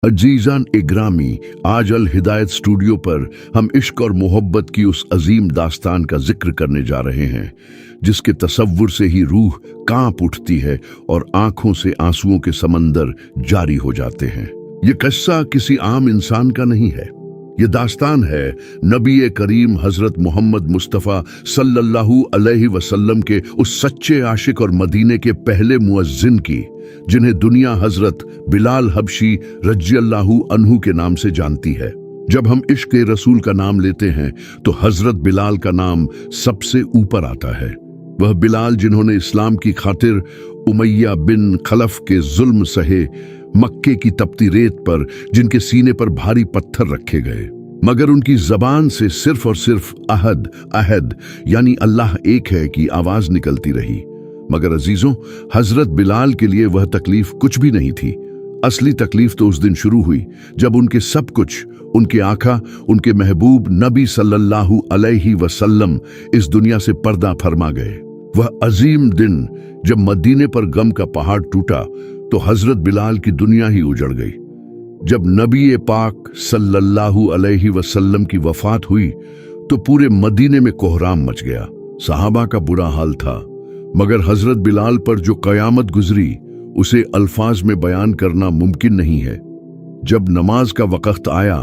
अजीज़ान इग्रामी, आज अल हिदायत स्टूडियो पर हम इश्क और मोहब्बत की उस अजीम दास्तान का जिक्र करने जा रहे हैं जिसके तसव्वुर से ही रूह कांप उठती है और आंखों से आंसुओं के समंदर जारी हो जाते हैं। ये किस्सा किसी आम इंसान का नहीं है, ये दास्तान है नबी करीम हजरत मोहम्मद मुस्तफ़ा सल्लल्लाहु अलैहि वसल्लम के उस सच्चे आशिक और मदीने के पहले मुअज्जिन की, जिन्हें दुनिया हजरत बिलाल हबशी रज़ियल्लाहु अन्हु के नाम से जानती है। जब हम इश्क रसूल का नाम लेते हैं तो हजरत बिलाल का नाम सबसे ऊपर आता है। वह बिलाल जिन्होंने इस्लाम की खातिर उमैया बिन खलफ के जुल्म सहे, मक्के की तपती रेत पर जिनके सीने पर भारी पत्थर रखे गए, मगर उनकी जबान से सिर्फ और सिर्फ अहद अहद यानी अल्लाह एक है की आवाज निकलती रही। मगर अजीजों, हजरत बिलाल के लिए वह तकलीफ कुछ भी नहीं थी। असली तकलीफ तो उस दिन शुरू हुई जब उनके सब कुछ, उनके आका, उनके महबूब नबी सल्लल्लाहु अलैहि वसल्लम इस दुनिया से पर्दा फरमा गए। वह अजीम दिन जब मदीने पर गम का पहाड़ टूटा तो हजरत बिलाल की दुनिया ही उजड़ गई। जब नबी पाक सल्लल्लाहु अलैहि वसल्लम की वफात हुई तो पूरे मदीने में कोहराम मच गया। सहाबा का बुरा हाल था, मगर हजरत बिलाल पर जो कयामत गुजरी उसे अल्फाज में बयान करना मुमकिन नहीं है। जब नमाज का वक्त आया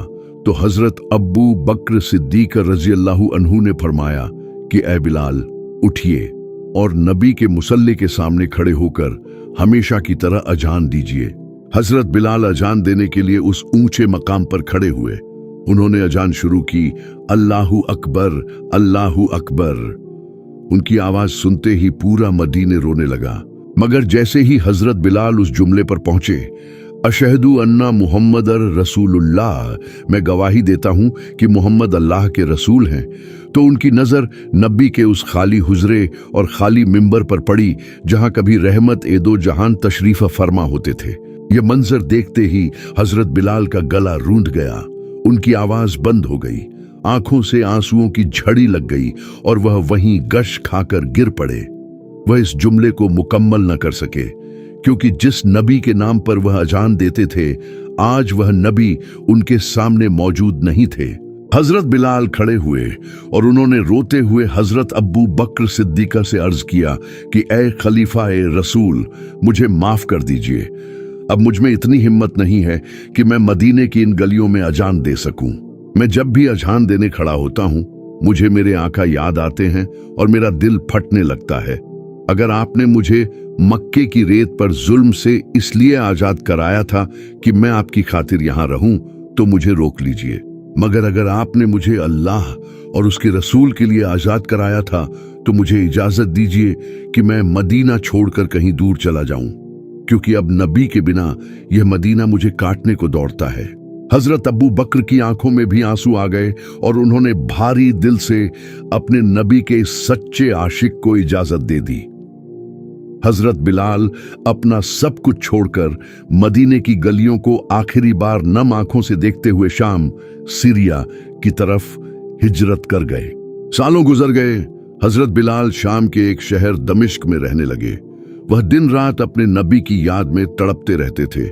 तो हजरत अब्बू बकर सिद्दीक रज़ियल्लाहु अन्हु ने फरमाया कि ऐ बिलाल, उठिए और नबी के मुसल्ले के सामने खड़े होकर हमेशा की तरह अजान दीजिए। हजरत बिलाल अजान देने के लिए उस ऊंचे मकाम पर खड़े हुए। उन्होंने अजान शुरू की, अल्लाहु अकबर, अल्लाहु अकबर। उनकी आवाज सुनते ही पूरा मदीने रोने लगा। मगर जैसे ही हजरत बिलाल उस जुमले पर पहुंचे, अशहदु अन्ना मुहम्मदर रसूलुल्लाह, मैं गवाही देता हूं कि मोहम्मद अल्लाह के रसूल हैं, तो उनकी नजर नबी के उस खाली हुजरे और खाली मिंबर पर पड़ी जहां कभी रहमत ए दो जहान तशरीफ फरमा होते थे। यह मंजर देखते ही हजरत बिलाल का गला रूंध गया, उनकी आवाज बंद हो गई, आंखों से आंसुओं की झड़ी लग गई और वह वहीं गश खाकर गिर पड़े। वह इस जुमले को मुकम्मल न कर सके क्योंकि जिस नबी के नाम पर वह अजान देते थे, आज वह नबी उनके सामने मौजूद नहीं थे। हजरत बिलाल खड़े हुए और उन्होंने रोते हुए हजरत अब्बू बकर सिद्दीका से अर्ज किया कि ऐ खलीफा ए रसूल, मुझे माफ कर दीजिए। अब मुझ में इतनी हिम्मत नहीं है कि मैं मदीने की इन गलियों में अजान दे सकूं। मैं जब भी अजान देने खड़ा होता हूं, मुझे मेरे आका याद आते हैं और मेरा दिल फटने लगता है। अगर आपने मुझे मक्के की रेत पर जुल्म से इसलिए आजाद कराया था कि मैं आपकी खातिर यहां रहूं, तो मुझे रोक लीजिए। मगर अगर आपने मुझे अल्लाह और उसके रसूल के लिए आजाद कराया था, तो मुझे इजाजत दीजिए कि मैं मदीना छोड़कर कहीं दूर चला जाऊं, क्योंकि अब नबी के बिना यह मदीना मुझे काटने को दौड़ता है। हजरत अब्बू बकर की आंखों में भी आंसू आ गए और उन्होंने भारी दिल से अपने नबी के सच्चे आशिक को इजाजत दे दी। हजरत बिलाल अपना सब कुछ छोड़कर मदीने की गलियों को आखिरी बार नम आंखों से देखते हुए शाम, सीरिया की तरफ हिजरत कर गए। सालों गुजर गए। हजरत बिलाल शाम के एक शहर दमिश्क में रहने लगे। वह दिन रात अपने नबी की याद में तड़पते रहते थे।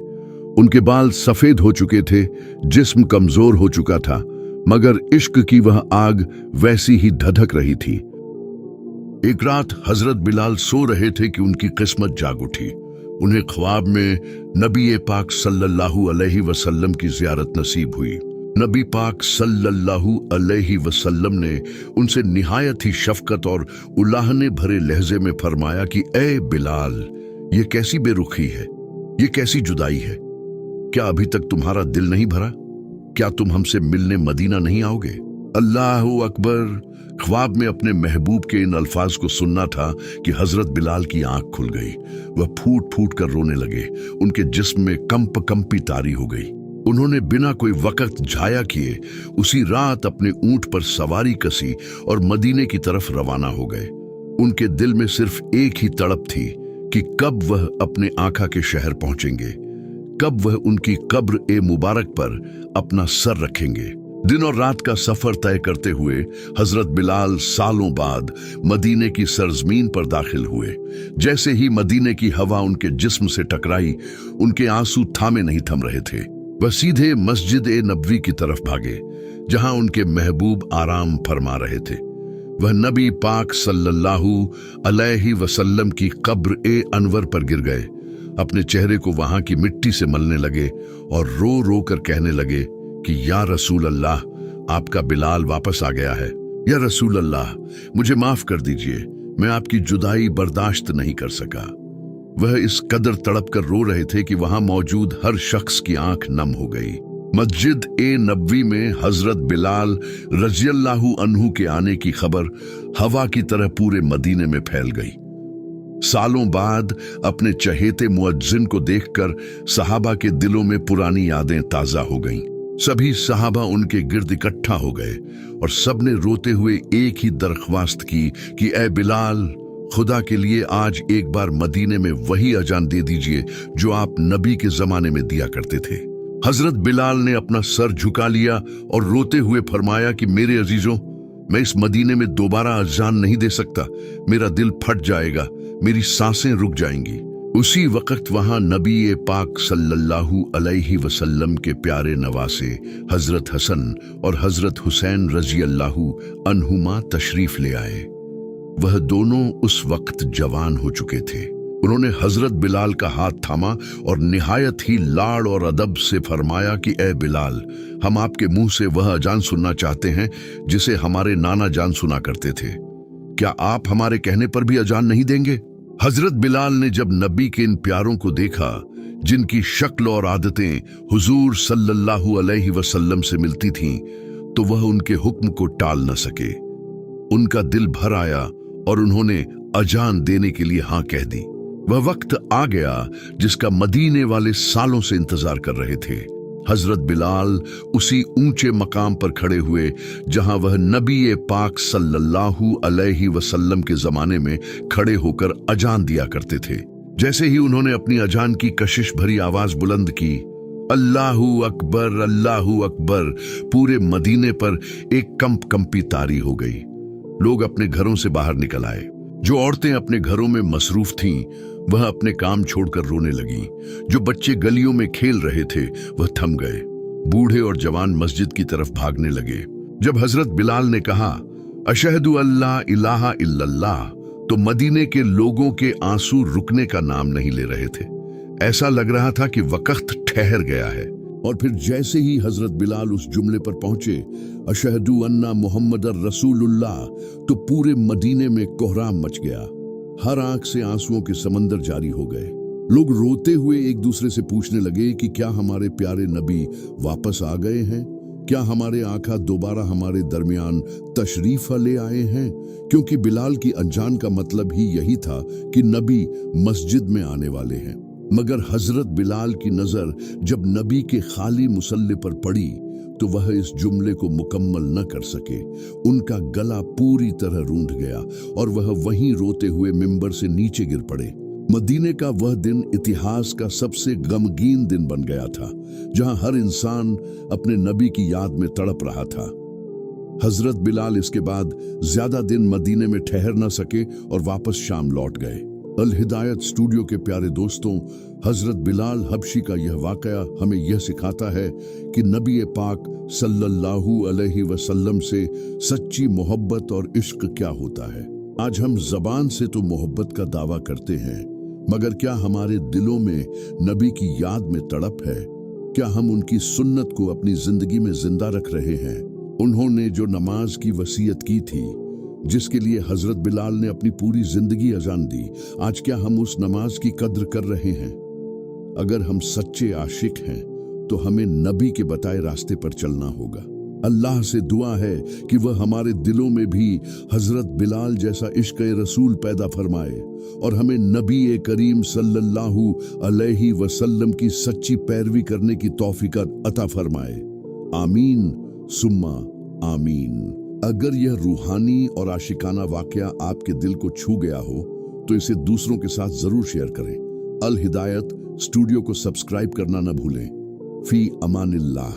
उनके बाल सफेद हो चुके थे, जिस्म कमजोर हो चुका था, मगर इश्क की वह आग वैसी ही धधक रही थी। एक रात हजरत बिलाल सो रहे थे कि उनकी किस्मत जाग उठी। उन्हें ख्वाब में नबी पाक सल्लल्लाहु अलैहि वसल्लम की जियारत नसीब हुई। नबी पाक सल्लल्लाहु अलैहि वसल्लम ने उनसे निहायत ही शफकत और उलाहने भरे लहजे में फरमाया कि ए बिलाल, ये कैसी बेरुखी है, ये कैसी जुदाई है। क्या अभी तक तुम्हारा दिल नहीं भरा? क्या तुम हमसे मिलने मदीना नहीं आओगे? अल्लाहु अकबर। ख्वाब में अपने महबूब के इन अल्फाज को सुनना था कि हजरत बिलाल की आंख खुल गई। वह फूट फूट कर रोने लगे। उनके जिस्म में कंपी तारी हो गई। उन्होंने बिना कोई वक्त जाया किए उसी रात अपने ऊंट पर सवारी कसी और मदीने की तरफ रवाना हो गए। उनके दिल में सिर्फ एक ही तड़प थी कि कब वह अपने आका के शहर पहुंचेंगे, कब वह उनकी कब्र ए मुबारक पर अपना सर रखेंगे। दिन और रात का सफर तय करते हुए हजरत बिलाल सालों बाद मदीने की सरजमीन पर दाखिल हुए। जैसे ही मदीने की हवा उनके जिस्म से टकराई, उनके आंसू थामे नहीं थम रहे थे। वह सीधे मस्जिद ए नबवी की तरफ भागे, जहां उनके महबूब आराम फरमा रहे थे। वह नबी पाक सल्लल्लाहु अलैहि वसल्लम की कब्र ए अनवर पर गिर गए, अपने चेहरे को वहां की मिट्टी से मलने लगे और रो रो कर कहने लगे कि या रसूल अल्लाह, आपका बिलाल वापस आ गया है। या रसूल अल्लाह, मुझे माफ कर दीजिए, मैं आपकी जुदाई बर्दाश्त नहीं कर सका। वह इस कदर तड़प कर रो रहे थे कि वहां मौजूद हर शख्स की आंख नम हो गई। मस्जिद ए नबवी में हजरत बिलाल रज़ियल्लाहु अन्हु के आने की खबर हवा की तरह पूरे मदीने में फैल गई। सालों बाद अपने चहेते मुअज्जिन को देखकर सहाबा के दिलों में पुरानी यादें ताजा हो गईं। सभी सहाबा उनके गिर्द इकट्ठा हो गए और सबने रोते हुए एक ही दरख्वास्त की कि ए बिलाल, खुदा के लिए आज एक बार मदीने में वही अजान दे दीजिए जो आप नबी के जमाने में दिया करते थे। हजरत बिलाल ने अपना सर झुका लिया और रोते हुए फरमाया कि मेरे अजीजों, मैं इस मदीने में दोबारा अजान नहीं दे सकता, मेरा दिल फट जाएगा, मेरी सांसें रुक जाएंगी। उसी वक्त वहां नबी पाक सल्लल्लाहु अलैहि वसल्लम के प्यारे नवासे हजरत हसन और हजरत हुसैन रज़ियल्लाहु अन्हुमा तशरीफ ले आए। वह दोनों उस वक्त जवान हो चुके थे। उन्होंने हजरत बिलाल का हाथ थामा और निहायत ही लाड़ और अदब से फरमाया कि ए बिलाल, हम आपके मुंह से वह अजान सुनना चाहते हैं जिसे हमारे नाना जान सुना करते थे। क्या आप हमारे कहने पर भी अजान नहीं देंगे? हजरत बिलाल ने जब नबी के इन प्यारों को देखा, जिनकी शक्ल और आदतें हुजूर सल्लल्लाहु अलैहि वसल्लम से मिलती थीं, तो वह उनके हुक्म को टाल न सके। उनका दिल भर आया और उन्होंने अजान देने के लिए हाँ कह दी। वह वक्त आ गया जिसका मदीने वाले सालों से इंतजार कर रहे थे। हजरत बिलाल उसी ऊंचे मकाम पर खड़े हुए जहां वह नबी पाक सल्लल्लाहु अलैहि वसल्लम के जमाने में खड़े होकर अजान दिया करते थे। जैसे ही उन्होंने अपनी अजान की कशिश भरी आवाज बुलंद की, अल्लाहू अकबर, अल्लाहू अकबर, पूरे मदीने पर एक कंपी तारी हो गई। लोग अपने घरों से बाहर निकल आए। जो औरतें अपने घरों में मसरूफ थीं, वह अपने काम छोड़कर रोने लगीं। जो बच्चे गलियों में खेल रहे थे, वह थम गए। बूढ़े और जवान मस्जिद की तरफ भागने लगे। जब हजरत बिलाल ने कहा अशहदु अल्ला इलाहा इल्लल्लाह, तो मदीने के लोगों के आंसू रुकने का नाम नहीं ले रहे थे। ऐसा लग रहा था कि वक्त ठहर गया है। और फिर जैसे ही हजरत बिलाल उस जुमले पर पहुंचे, अशहदु अन्ना मुहम्मदर रसूलुल्लाह, तो पूरे मदीने में कोहराम मच गया। हर आंख से आंसुओं के समंदर जारी हो गए। लोग रोते हुए एक दूसरे से पूछने लगे कि क्या हमारे प्यारे नबी वापस आ गए हैं? क्या हमारे आका दोबारा हमारे दरमियान तशरीफ ले आए हैं? क्योंकि बिलाल की अजान का मतलब ही यही था कि नबी मस्जिद में आने वाले हैं। मगर हजरत बिलाल की नजर जब नबी के खाली मुसल्ले पर पड़ी, तो वह इस जुमले को मुकम्मल न कर सके। उनका गला पूरी तरह रूंध गया और वह वहीं रोते हुए मिंबर से नीचे गिर पड़े। मदीने का वह दिन इतिहास का सबसे गमगीन दिन बन गया था, जहां हर इंसान अपने नबी की याद में तड़प रहा था। हजरत बिलाल इसके बाद ज्यादा दिन मदीने में ठहर न सके और वापस शाम लौट गए। अल हिदायत स्टूडियो के प्यारे दोस्तों, हजरत बिलाल हबशी का यह वाकया हमें यह सिखाता है कि नबी पाक सल्लल्लाहु अलैहि वसल्लम से सच्ची मोहब्बत और इश्क क्या होता है। आज हम जबान से तो मोहब्बत का दावा करते हैं, मगर क्या हमारे दिलों में नबी की याद में तड़प है? क्या हम उनकी सुन्नत को अपनी जिंदगी में जिंदा रख रहे हैं? उन्होंने जो नमाज की वसीयत की थी, जिसके लिए हजरत बिलाल ने अपनी पूरी जिंदगी अजान दी, आज क्या हम उस नमाज की कद्र कर रहे हैं? अगर हम सच्चे आशिक हैं, तो हमें नबी के बताए रास्ते पर चलना होगा। अल्लाह से दुआ है कि वह हमारे दिलों में भी हजरत बिलाल जैसा इश्क रसूल पैदा फरमाए और हमें नबी करीम सल्लल्लाहु अलैहि वसल्लम की सच्ची पैरवी करने की तौफीक अता फरमाए। आमीन सुम्मा आमीन। अगर यह रूहानी और आशिकाना वाकया आपके दिल को छू गया हो, तो इसे दूसरों के साथ जरूर शेयर करें। अल हिदायत स्टूडियो को सब्सक्राइब करना न भूलें। फी अमानिल्लाह।